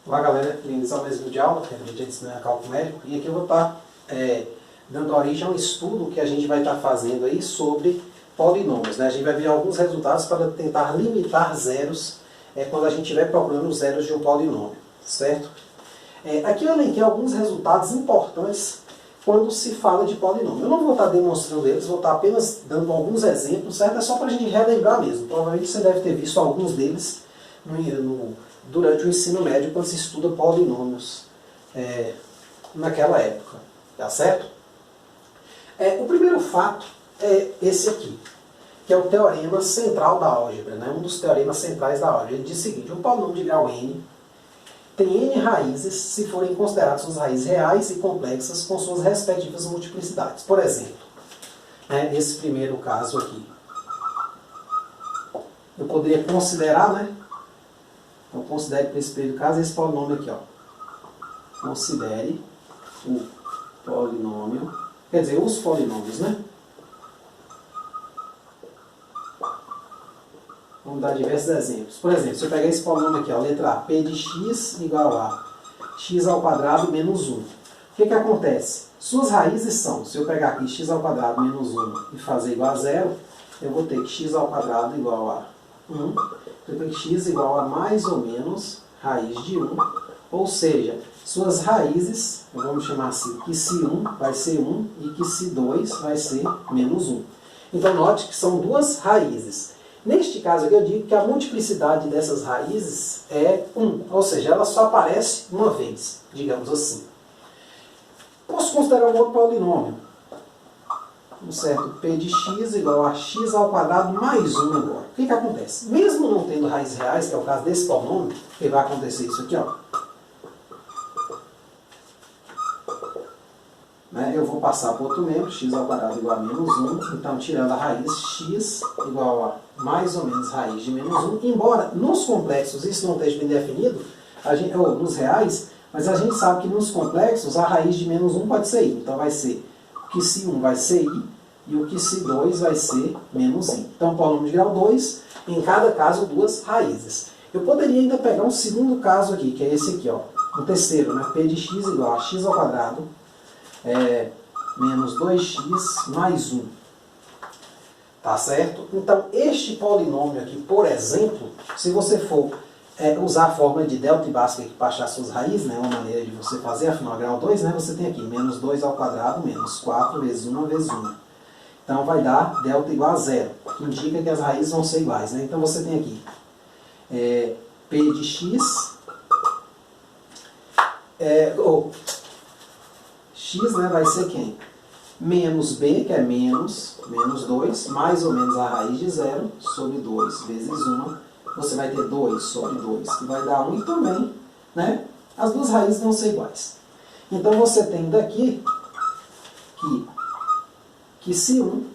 Olá galera, bem-vindos ao mesmo de aula, referente a disciplina cálculo numérico, e aqui eu vou estar dando origem a um estudo que a gente vai estar fazendo aí sobre polinômios, né? A gente vai ver alguns resultados para tentar limitar zeros quando a gente estiver procurando os zeros de um polinômio, certo? Aqui eu elenquei alguns resultados importantes quando se fala de polinômio. Eu não vou estar demonstrando eles, vou estar apenas dando alguns exemplos, certo? É só para a gente relembrar mesmo. Provavelmente você deve ter visto alguns deles durante o ensino médio, quando se estuda polinômios naquela época, tá certo? O primeiro fato é esse aqui, que é o teorema central da álgebra, né? Um dos teoremas centrais da álgebra. Ele diz o seguinte: um polinômio de grau n tem n raízes se forem consideradas suas raízes reais e complexas com suas respectivas multiplicidades. Por exemplo, nesse primeiro caso aqui, eu poderia considerar, né? Então, considere para esse primeiro caso esse polinômio aqui, ó. Considere o polinômio, quer dizer, os polinômios, né? Vamos dar diversos exemplos. Por exemplo, se eu pegar esse polinômio aqui, ó, letra A, p de x igual a x ao quadrado menos 1. O que que acontece? Suas raízes são, se eu pegar aqui x ao quadrado menos 1 e fazer igual a 0, eu vou ter que x ao quadrado igual a 1. Eu tenho que x igual a mais ou menos raiz de 1. Ou seja, suas raízes, vamos chamar assim, que se 1 vai ser 1 e que se 2 vai ser menos 1. Então note que são duas raízes. Neste caso aqui eu digo que a multiplicidade dessas raízes é 1, ou seja, ela só aparece uma vez, digamos assim. Posso considerar um outro polinômio, um certo p de x igual a x ao quadrado mais 1 agora. O que que acontece? Mesmo não tendo raízes reais, que é o caso desse polinômio, que vai acontecer isso aqui, ó. Eu vou passar para outro membro, x ao quadrado igual a menos 1, então tirando a raiz, x igual a mais ou menos raiz de menos 1, embora nos complexos isso não esteja bem definido, ou nos reais, mas a gente sabe que nos complexos a raiz de menos 1 pode ser i, então vai ser o que se 1 vai ser i e o que se 2 vai ser menos i. Então polinômio de grau 2, em cada caso duas raízes. Eu poderia ainda pegar um segundo caso aqui, que é esse aqui, ó, um terceiro, né? P de x igual a x ao quadrado menos 2x mais 1. Tá certo? Então, este polinômio aqui, por exemplo, se você for usar a fórmula de delta e básica aqui para achar suas raízes, né, uma maneira de você fazer, afinal, grau 2, né, você tem aqui menos 2 ao quadrado menos 4 vezes 1 vezes 1. Então, vai dar delta igual a 0, que indica que as raízes vão ser iguais, né? Então, você tem aqui P de x, x, né, vai ser quem? Menos b, que é menos 2, mais ou menos a raiz de 0, sobre 2 vezes 1. Você vai ter 2 sobre 2, que vai dar 1, e também, né, as duas raízes vão ser iguais. Então, você tem daqui que se 1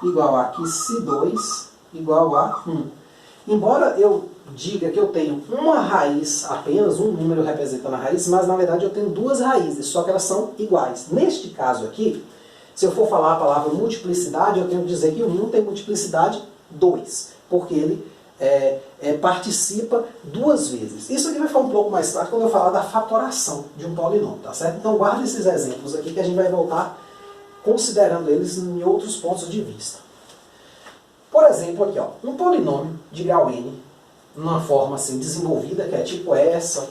igual a que se 2 igual a 1. Embora eu diga que eu tenho uma raiz apenas, um número representando a raiz, mas na verdade eu tenho duas raízes, só que elas são iguais. Neste caso aqui, se eu for falar a palavra multiplicidade, eu tenho que dizer que o 1 tem multiplicidade 2, porque ele participa duas vezes. Isso aqui vai ficar um pouco mais claro quando eu falar da fatoração de um polinômio, tá certo? Então guarda esses exemplos aqui que a gente vai voltar considerando eles em outros pontos de vista. Por exemplo, aqui, ó, um polinômio de grau n, numa forma assim desenvolvida, que é tipo essa,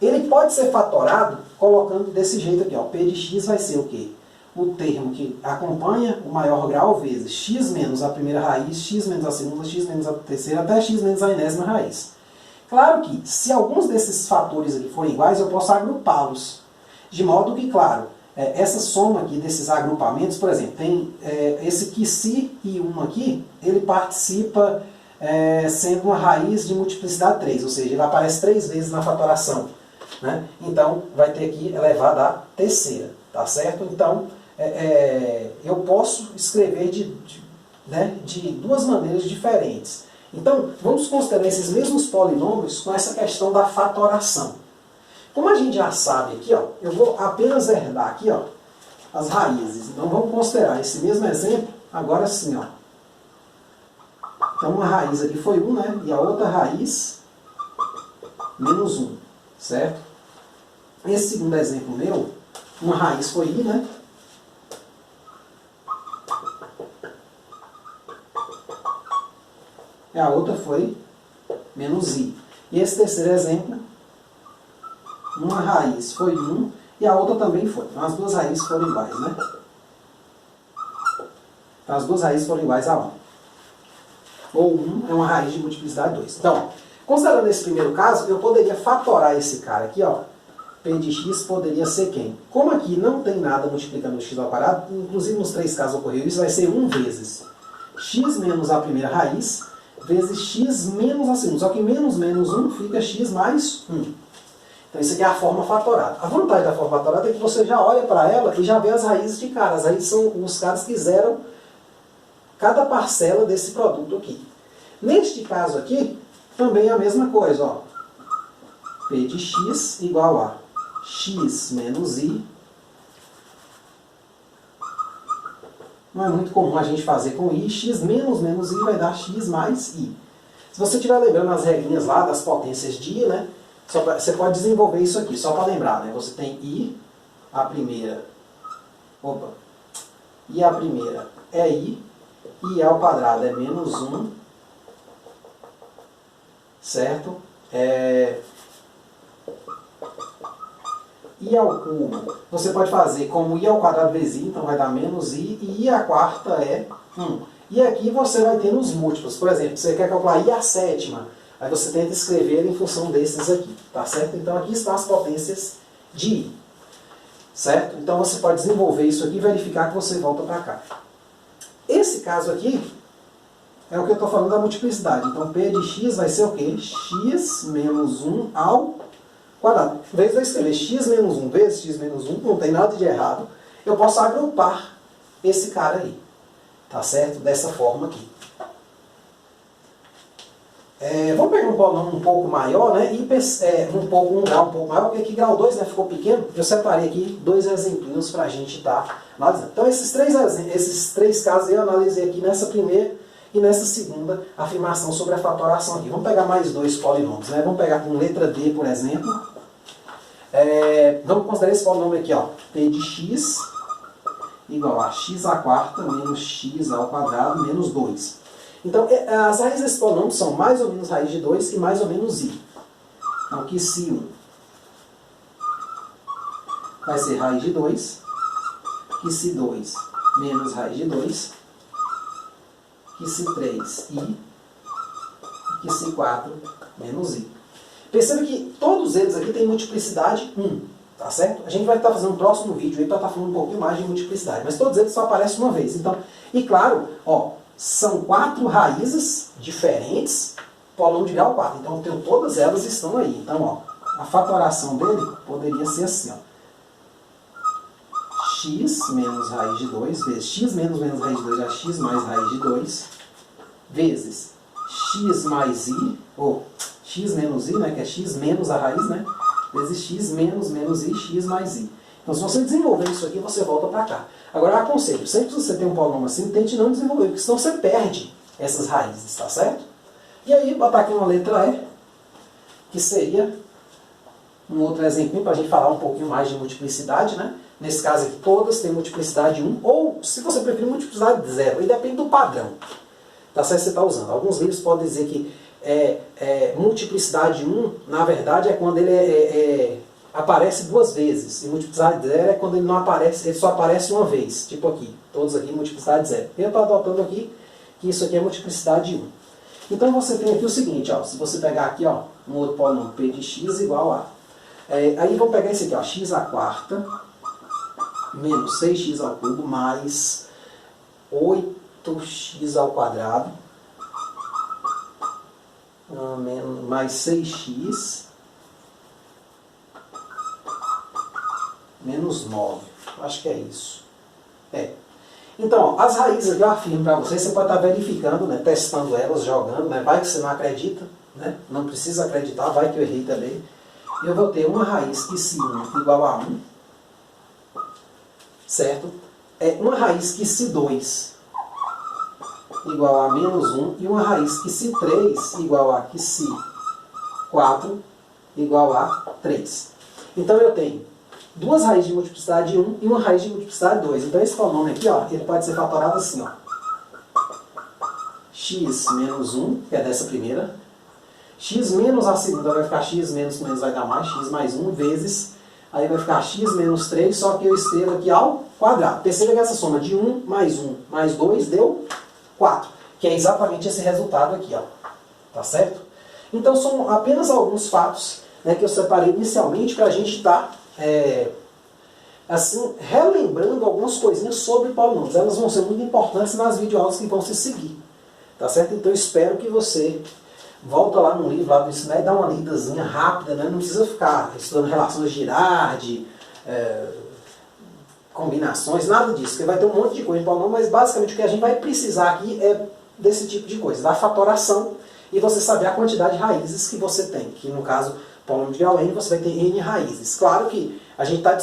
ele pode ser fatorado colocando desse jeito aqui, ó, p de x vai ser o quê? O termo que acompanha o maior grau vezes x menos a primeira raiz, x menos a segunda, x menos a terceira, até x menos a enésima raiz. Claro que, se alguns desses fatores aqui forem iguais, eu posso agrupá-los, de modo que, claro, essa soma aqui desses agrupamentos, por exemplo, tem esse que se e 1 aqui, ele participa sendo uma raiz de multiplicidade 3, ou seja, ele aparece 3 vezes na fatoração, né? Então, vai ter que elevado à terceira, tá certo? Então, eu posso escrever de duas maneiras diferentes. Então, vamos considerar esses mesmos polinômios com essa questão da fatoração. Como a gente já sabe aqui, ó, eu vou apenas herdar aqui, ó, as raízes. Então vamos considerar esse mesmo exemplo agora sim, ó. Então uma raiz aqui foi 1, né? E a outra raiz, menos 1, certo? Esse segundo exemplo meu, uma raiz foi I, né? E a outra foi menos I. E esse terceiro exemplo, uma raiz foi 1 e a outra também foi. Então as duas raízes foram iguais, né? Então as duas raízes foram iguais a 1. Ou 1 é uma raiz de multiplicidade 2. Então, considerando esse primeiro caso, eu poderia fatorar esse cara aqui, ó. P de x poderia ser quem? Como aqui não tem nada multiplicando o x ao quadrado, inclusive nos 3 casos ocorreu isso, vai ser 1 vezes x menos a primeira raiz, vezes x menos a segunda. Só que menos 1 fica x mais 1. Então isso aqui é a forma fatorada. A vantagem da forma fatorada é que você já olha para ela e já vê as raízes de cara. As raízes são os caras que zeram cada parcela desse produto aqui. Neste caso aqui, também é a mesma coisa, ó. P de x igual a x menos i. Não é muito comum a gente fazer com i. X menos i vai dar x mais i. Se você estiver lembrando as regrinhas lá das potências de i, né? Você pode desenvolver isso aqui, só para lembrar, né? Você tem i, a primeira. Opa! I a primeira é i. I ao quadrado é menos 1. Certo? I ao cubo, você pode fazer como I ao quadrado vezes I, então vai dar menos I, e I a quarta é 1. E aqui você vai ter nos múltiplos, por exemplo, você quer calcular I a sétima, aí você tenta escrever em função desses aqui, tá certo? Então aqui estão as potências de I, certo? Então você pode desenvolver isso aqui e verificar que você volta para cá. Esse caso aqui é o que eu estou falando da multiplicidade, então P de x vai ser o quê? X menos 1 ao quadrado. Em vez de eu escrever x menos 1 vezes x menos 1, não tem nada de errado, eu posso agrupar esse cara aí. Tá certo? Dessa forma aqui. Vamos pegar um polinômio um pouco maior, né? E um grau um pouco maior, porque aqui grau 2, né, ficou pequeno. Eu separei aqui 2 exemplinhos para a gente estar analisando. Então esses três casos eu analisei aqui nessa primeira e nessa segunda afirmação sobre a fatoração aqui. Vamos pegar mais 2 polinômios, né? Vamos pegar com letra D, por exemplo. Vamos considerar esse polinômio aqui, ó. P de x igual a x à quarta menos x ao quadrado menos 2. Então, as raízes desse polinômio são mais ou menos raiz de 2 e mais ou menos i. Então, aqui se 1 vai ser raiz de 2, que se 2 menos raiz de 2, que se 3 i, que se 4 menos i. Perceba que todos eles aqui têm multiplicidade 1, tá certo? A gente vai estar fazendo um próximo vídeo aí para estar falando um pouquinho mais de multiplicidade, mas todos eles só aparecem uma vez. Então, e claro, ó, são 4 raízes diferentes, polinômio de grau 4. Então, todas elas estão aí. Então, ó, a fatoração dele poderia ser assim, ó. X menos raiz de 2 vezes x menos raiz de 2 é x mais raiz de 2 vezes x mais i, ou x menos i, né, que é x menos a raiz, né, vezes x menos i, x mais i. Então, se você desenvolver isso aqui, você volta para cá. Agora, eu aconselho, sempre que você tem um polinômio assim, tente não desenvolver, porque senão você perde essas raízes, tá certo? E aí, botar aqui uma letra E, que seria um outro exemplo para a gente falar um pouquinho mais de multiplicidade, né? Nesse caso aqui, todas têm multiplicidade 1, ou, se você preferir, multiplicidade 0. E depende do padrão, tá certo? Você está usando. Alguns livros podem dizer que multiplicidade 1, na verdade, é quando ele aparece 2 vezes. E multiplicidade 0 é quando ele não aparece, ele só aparece uma vez. Tipo aqui, todos aqui multiplicidade 0. Eu estou adotando aqui que isso aqui é multiplicidade 1. Então você tem aqui o seguinte, ó, se você pegar aqui, ó, um outro polinômio, P de x igual a... aí vamos pegar esse aqui, ó, x à quarta menos 6x ao cubo mais 8x ao quadrado mais 6x menos 9. Acho que é isso. Então, ó, as raízes que eu afirmo para você pode estar verificando, né, testando elas, jogando, né, vai que você não acredita, né, não precisa acreditar, vai que eu errei também. Eu vou ter uma raiz que se 1 igual a 1, certo? Uma raiz que se 2 igual a menos 1 e uma raiz que se 3 igual a que se 4 igual a 3. Então eu tenho duas raízes de multiplicidade 1 e uma raiz de multiplicidade 2. Então esse polinômio aqui, ó, ele pode ser fatorado assim, ó. X menos 1, que é dessa primeira. X menos a segunda vai ficar x menos vai dar mais, x mais 1 vezes, aí vai ficar x menos 3, só que eu escrevo aqui ao quadrado. Perceba que essa soma de 1 mais 2 deu 4, que é exatamente esse resultado aqui, ó. Tá certo? Então são apenas alguns fatos, né, que eu separei inicialmente para a gente estar assim, relembrando algumas coisinhas sobre polinômios. Elas vão ser muito importantes nas videoaulas que vão se seguir. Tá certo? Então eu espero que você volta lá no livro lá do Ensino e dá uma lidazinha rápida, né? Não precisa ficar estudando relações de Girardi, combinações, nada disso, porque vai ter um monte de coisa de polinômio, mas basicamente o que a gente vai precisar aqui é desse tipo de coisa, da fatoração e você saber a quantidade de raízes que você tem, que no caso, polinômio de grau n, você vai ter n raízes. Claro que a gente está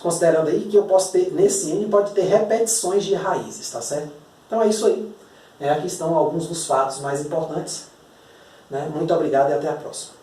considerando aí que eu posso ter, nesse n, pode ter repetições de raízes, tá certo? Então é isso aí. Aqui estão alguns dos fatos mais importantes. Muito obrigado e até a próxima.